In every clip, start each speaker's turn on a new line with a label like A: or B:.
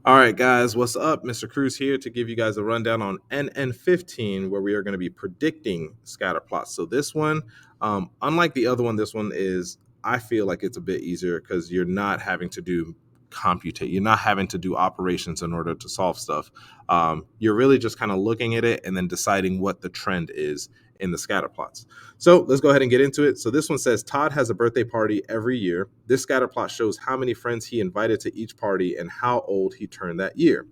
A: All right, guys, what's up? Mr. Cruz here to give you guys a rundown on NN.15, where we are going to be predicting scatter plots. So this one, unlike the other one, this one is, I feel like it's a bit easier because you're not having to do computate. You're not having to do operations in order to solve stuff. You're really just kind of looking at it and then deciding what the trend is in the scatter plots. So let's go ahead and get into it. So this one says Todd has a birthday party every year. This scatter plot shows how many friends he invited to each party and how old he turned that year.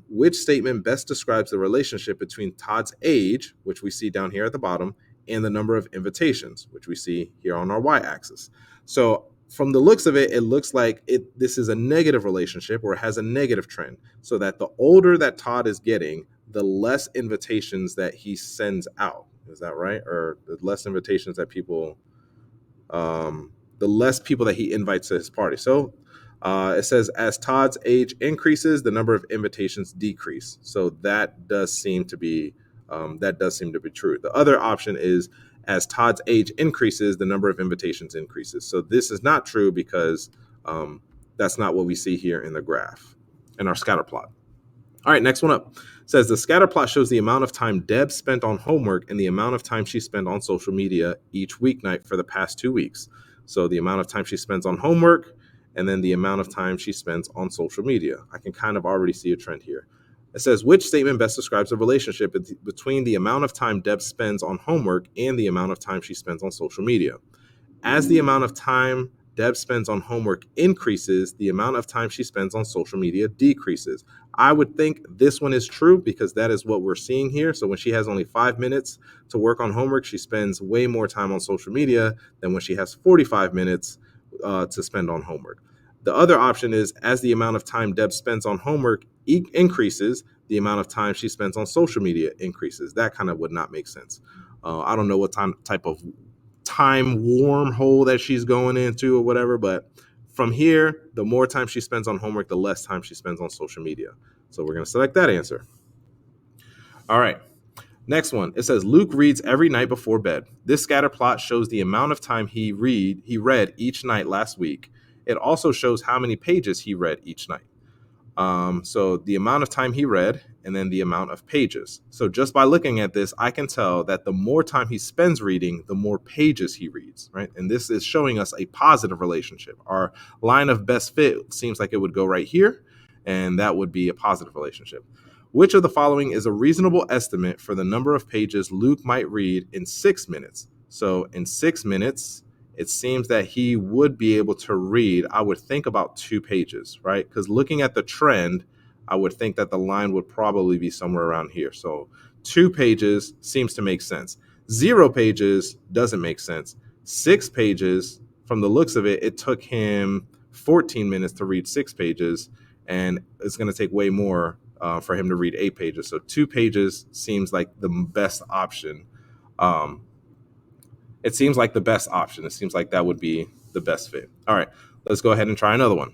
A: Which statement best describes the relationship between Todd's age, which we see down here at the bottom, and the number of invitations, which we see here on our y-axis? So from the looks of it, it looks like this is a negative relationship or it has a negative trend, so that the older that Todd is getting, the less invitations that he sends out. Is that right? Or the less invitations that people, the less people that he invites to his party. So it says as Todd's age increases, the number of invitations decrease. So that does seem to be true. The other option is as Todd's age increases, the number of invitations increases. So this is not true because that's not what we see here in the graph in our scatter plot. All right, next one up. It says the scatter plot shows the amount of time Deb spent on homework and the amount of time she spent on social media each weeknight for the past 2 weeks. So the amount of time she spends on homework and then the amount of time she spends on social media. I can kind of already see a trend here. It says which statement best describes the relationship between the amount of time Deb spends on homework and the amount of time she spends on social media. As the amount of time Deb spends on homework increases, the amount of time she spends on social media decreases. I would think this one is true because that is what we're seeing here. So when she has only 5 minutes to work on homework, she spends way more time on social media than when she has 45 minutes to spend on homework. The other option is as the amount of time Deb spends on homework increases, the amount of time she spends on social media increases. That kind of would not make sense. I don't know what type of time wormhole that she's going into or whatever, but from here, the more time she spends on homework, the less time she spends on social media. So we're going to select that answer. All right. Next one. It says Luke reads every night before bed. This scatter plot shows the amount of time he read each night last week. It also shows how many pages he read each night. So the amount of time he read and then the amount of pages. So just by looking at this, I can tell that the more time he spends reading, the more pages he reads, right? And this is showing us a positive relationship. Our line of best fit seems like it would go right here, and that would be a positive relationship. Which of the following is a reasonable estimate for the number of pages Luke might read in 6 minutes? So in 6 minutes, it seems that he would be able to read, I would think, about 2 pages, right? Because looking at the trend, I would think that the line would probably be somewhere around here. So 2 pages seems to make sense. 0 pages doesn't make sense. 6 pages, from the looks of it, it took him 14 minutes to read 6 pages, and it's going to take way more for him to read 8 pages. So 2 pages seems like the best option. It seems like the best option. It seems like that would be the best fit. All right, let's go ahead and try another one.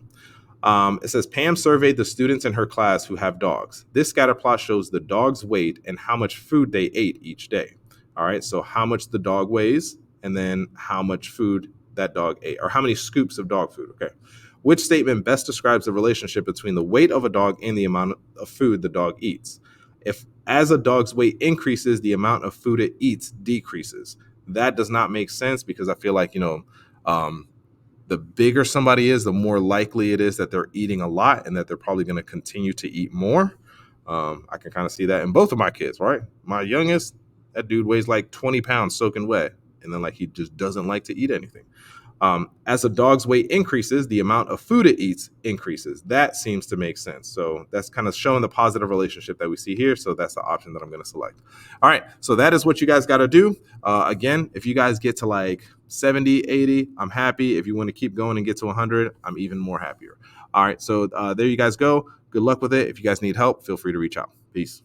A: It says Pam surveyed the students in her class who have dogs. This scatter plot shows the dog's weight and how much food they ate each day. All right, so how much the dog weighs and then how much food that dog ate, or how many scoops of dog food. Okay. Which statement best describes the relationship between the weight of a dog and the amount of food the dog eats? If as a dog's weight increases, the amount of food it eats decreases. That does not make sense because I feel like, the bigger somebody is, the more likely it is that they're eating a lot and that they're probably going to continue to eat more. I can kind of see that in both of my kids, right? My youngest, that dude weighs like 20 pounds soaking wet. And then he just doesn't like to eat anything. As a dog's weight increases, the amount of food it eats increases. That seems to make sense. So that's kind of showing the positive relationship that we see here. So that's the option that I'm going to select. All right. So that is what you guys got to do. Again, if you guys get to like 70, 80, I'm happy. If you want to keep going and get to 100, I'm even more happier. All right. So there you guys go. Good luck with it. If you guys need help, feel free to reach out. Peace.